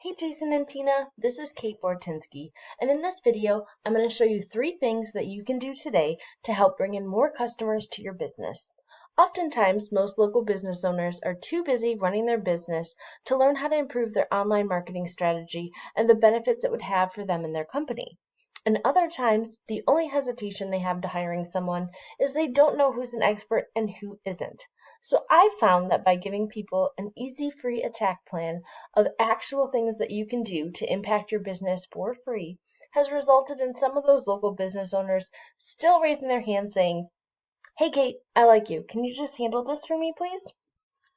Hey Jason and Tina, this is Kate Bortinsky, and in this video, I'm going to show you 3 things that you can do today to help bring in more customers to your business. Oftentimes, most local business owners are too busy running their business to learn how to improve their online marketing strategy and the benefits it would have for them and their company. And other times, the only hesitation they have to hiring someone is they don't know who's an expert and who isn't. So I found that by giving people an easy free attack plan of actual things that you can do to impact your business for free has resulted in some of those local business owners still raising their hands saying, "Hey Kate, I like you. Can you just handle this for me, please?"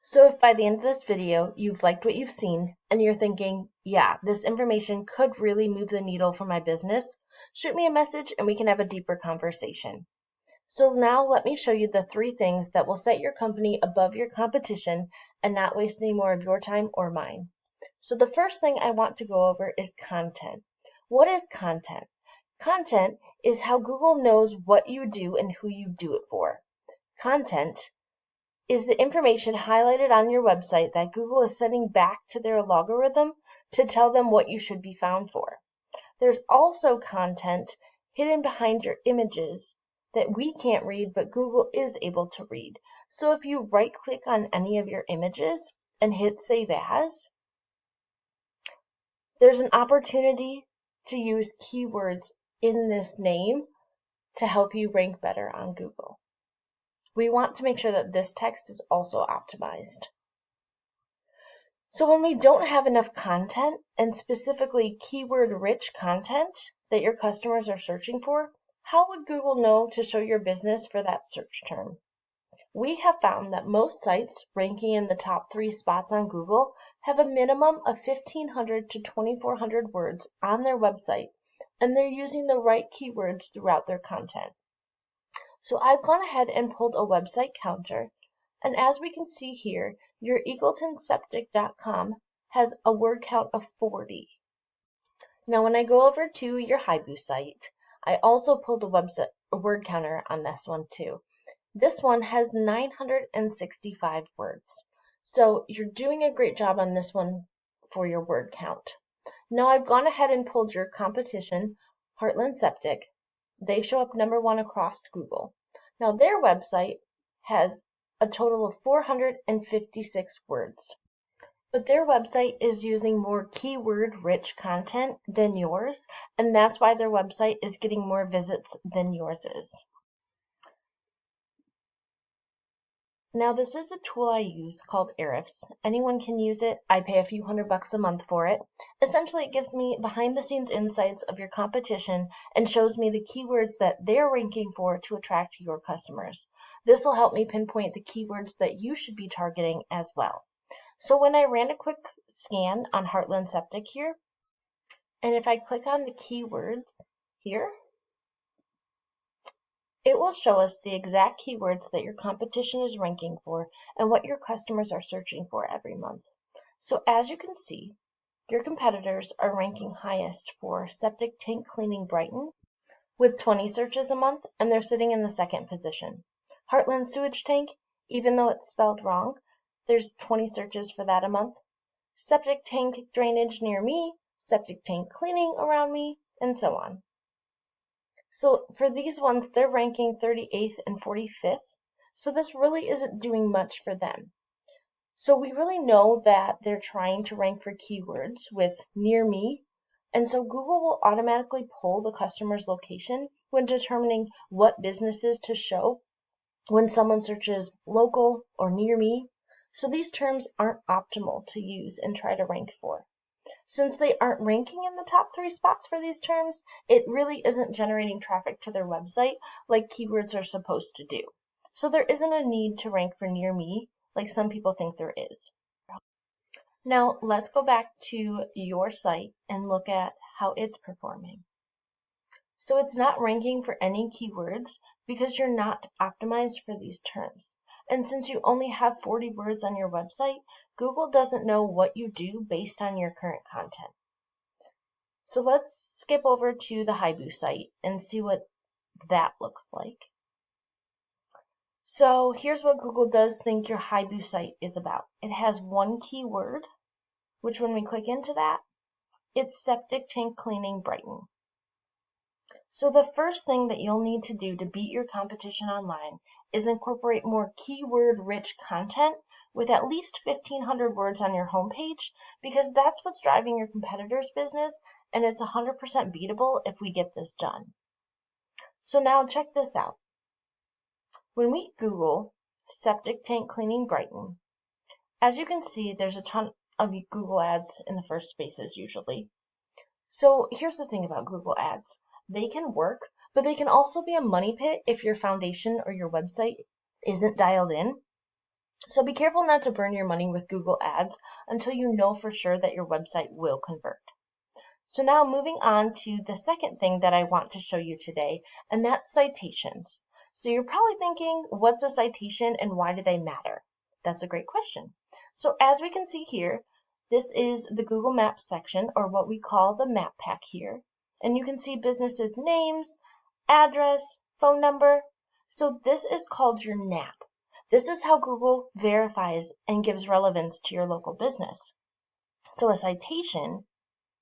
So if by the end of this video you've liked what you've seen and you're thinking, yeah, this information could really move the needle for my business, shoot me a message and we can have a deeper conversation. So now let me show you the 3 things that will set your company above your competition and not waste any more of your time or mine. So the first thing I want to go over is content. What is content? Content is how Google knows what you do and who you do it for. Content is the information highlighted on your website that Google is sending back to their algorithm to tell them what you should be found for. There's also content hidden behind your images that we can't read, but Google is able to read. So if you right-click on any of your images and hit Save As, there's an opportunity to use keywords in this name to help you rank better on Google. We want to make sure that this text is also optimized. So when we don't have enough content, and specifically keyword-rich content that your customers are searching for, how would Google know to show your business for that search term? We have found that most sites ranking in the top 3 spots on Google have a minimum of 1,500 to 2,400 words on their website, and they're using the right keywords throughout their content. So I've gone ahead and pulled a website counter, and as we can see here, your EagletonSeptic.com has a word count of 40. Now when I go over to your Haibu site, I also pulled a word counter on this one too. This one has 965 words. So you're doing a great job on this one for your word count. Now I've gone ahead and pulled your competition, Heartland Septic. They show up number 1 across Google. Now their website has a total of 456 words. But their website is using more keyword-rich content than yours, and that's why their website is getting more visits than yours is. Now this is a tool I use called Ahrefs. Anyone can use it. I pay a few $100 a month for it. Essentially, it gives me behind-the-scenes insights of your competition and shows me the keywords that they're ranking for to attract your customers. This will help me pinpoint the keywords that you should be targeting as well. So when I ran a quick scan on Heartland Septic here, and if I click on the keywords here, it will show us the exact keywords that your competition is ranking for and what your customers are searching for every month. So as you can see, your competitors are ranking highest for septic tank cleaning Brighton with 20 searches a month, and they're sitting in the 2nd position. Heartland sewage tank, even though it's spelled wrong, there's 20 searches for that a month. Septic tank drainage near me, septic tank cleaning around me, and so on. So for these ones, they're ranking 38th and 45th. So this really isn't doing much for them. So we really know that they're trying to rank for keywords with near me. And so Google will automatically pull the customer's location when determining what businesses to show when someone searches local or near me. So these terms aren't optimal to use and try to rank for. Since they aren't ranking in the top 3 spots for these terms, it really isn't generating traffic to their website like keywords are supposed to do. So there isn't a need to rank for near me like some people think there is. Now let's go back to your site and look at how it's performing. So it's not ranking for any keywords because you're not optimized for these terms. And since you only have 40 words on your website, Google doesn't know what you do based on your current content. So let's skip over to the Haibu site and see what that looks like. So here's what Google does think your Haibu site is about. It has one keyword, which when we click into that, It's septic tank cleaning Brighton. So the first thing that you'll need to do to beat your competition online is incorporate more keyword-rich content with at least 1,500 words on your homepage, because that's what's driving your competitor's business, and it's 100% beatable if we get this done. So now check this out. When we Google septic tank cleaning Brighton, as you can see, there's a ton of Google ads in the first spaces usually. So here's the thing about Google ads. They can work, but they can also be a money pit if your foundation or your website isn't dialed in. So be careful not to burn your money with Google ads until you know for sure that your website will convert. So now moving on to the second thing that I want to show you today, and that's citations. So you're probably thinking, what's a citation and why do they matter? That's a great question. So as we can see here, this is the Google Maps section, or what we call the map pack here. And you can see businesses' names, address, phone number. So this is called your NAP. This is how Google verifies and gives relevance to your local business. So a citation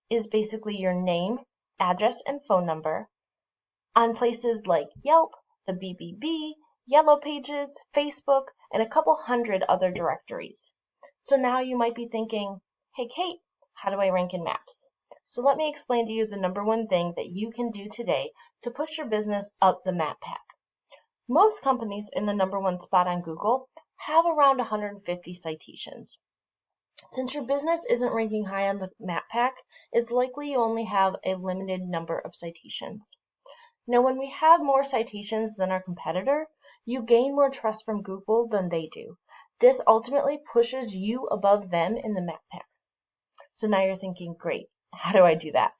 is basically your name, address, and phone number on places like Yelp, the BBB, Yellow Pages, Facebook, and a couple hundred other directories. So now you might be thinking, hey Kate, how do I rank in maps? So let me explain to you the number one thing that you can do today to push your business up the map pack. Most companies in the number one spot on Google have around 150 citations. Since your business isn't ranking high on the map pack, it's likely you only have a limited number of citations. Now, when we have more citations than our competitor, you gain more trust from Google than they do. This ultimately pushes you above them in the map pack. So now you're thinking, great, how do I do that?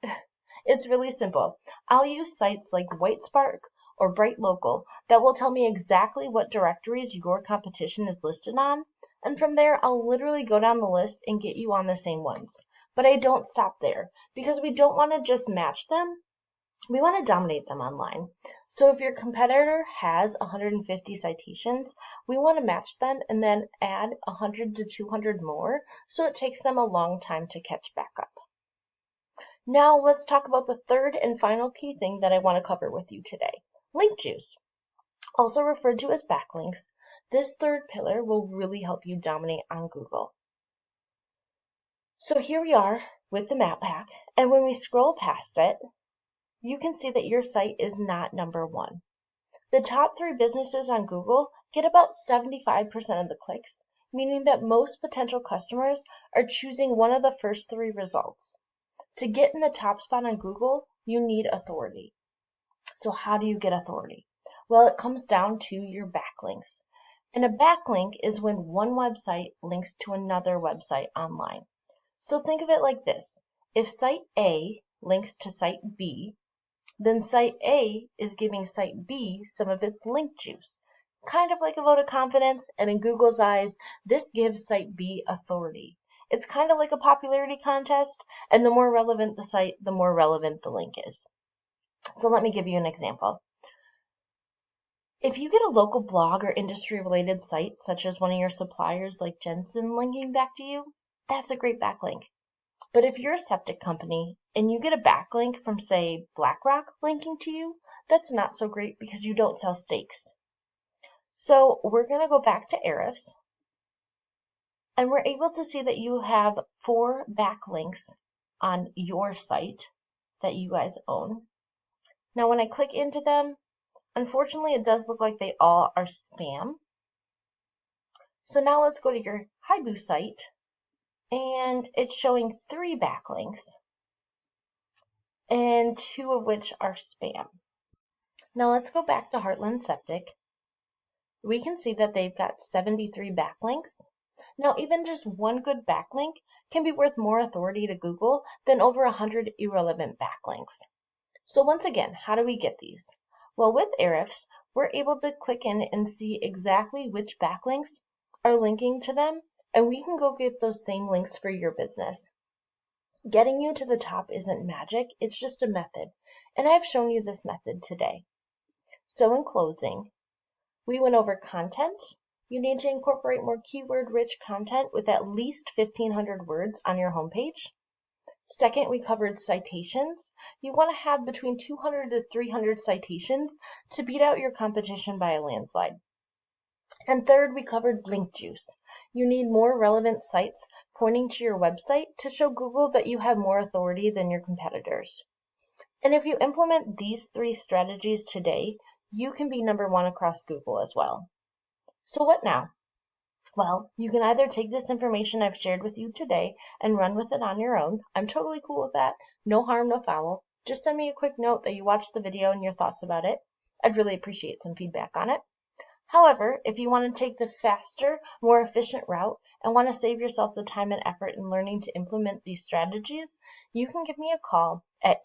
It's really simple. I'll use sites like WhiteSpark or Bright Local that will tell me exactly what directories your competition is listed on, and from there I'll literally go down the list and get you on the same ones. But I don't stop there, because we don't want to just match them, we want to dominate them online. So if your competitor has 150 citations, we want to match them and then add 100 to 200 more, so it takes them a long time to catch back up. Now let's talk about the third and final key thing that I want to cover with you today. Link juice. Also referred to as backlinks, this third pillar will really help you dominate on Google. So here we are with the map pack, and when we scroll past it, you can see that your site is not number one. The top 3 businesses on Google get about 75% of the clicks, meaning that most potential customers are choosing one of the first 3 results. To get in the top spot on Google, you need authority. So how do you get authority? Well, it comes down to your backlinks. And a backlink is when one website links to another website online. So think of it like this. If site A links to site B, then site A is giving site B some of its link juice. Kind of like a vote of confidence, and in Google's eyes, this gives site B authority. It's kind of like a popularity contest, and the more relevant the site, the more relevant the link is. So let me give you an example. If you get a local blog or industry-related site, such as one of your suppliers like Jensen linking back to you, that's a great backlink. But if you're a septic company and you get a backlink from, say, BlackRock linking to you, that's not so great because you don't sell steaks. So we're going to go back to Ahrefs, and we're able to see that you have 4 backlinks on your site that you guys own. Now when I click into them, unfortunately it does look like they all are spam. So now let's go to your Haibu site, and it's showing 3 backlinks, and 2 of which are spam. Now let's go back to Heartland Septic. We can see that they've got 73 backlinks. Now even just one good backlink can be worth more authority to Google than over 100 irrelevant backlinks. So once again, how do we get these? Well, with Ahrefs, we're able to click in and see exactly which backlinks are linking to them, and we can go get those same links for your business. Getting you to the top isn't magic, it's just a method, and I've shown you this method today. So in closing, we went over content. You need to incorporate more keyword-rich content with at least 1,500 words on your homepage. Second, we covered citations. You want to have between 200 to 300 citations to beat out your competition by a landslide. And third, we covered link juice. You need more relevant sites pointing to your website to show Google that you have more authority than your competitors. And if you implement these 3 strategies today, you can be number 1 across Google as well. So what now? Well, you can either take this information I've shared with you today and run with it on your own. I'm totally cool with that. No harm, no foul. Just send me a quick note that you watched the video and your thoughts about it. I'd really appreciate some feedback on it. However, if you want to take the faster, more efficient route and want to save yourself the time and effort in learning to implement these strategies, you can give me a call at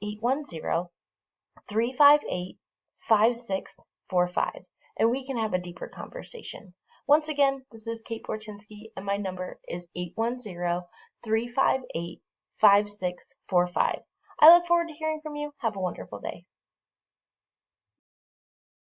810-358-5645 and we can have a deeper conversation. Once again, this is Kate Bortinsky and my number is 810-358-5645. I look forward to hearing from you. Have a wonderful day.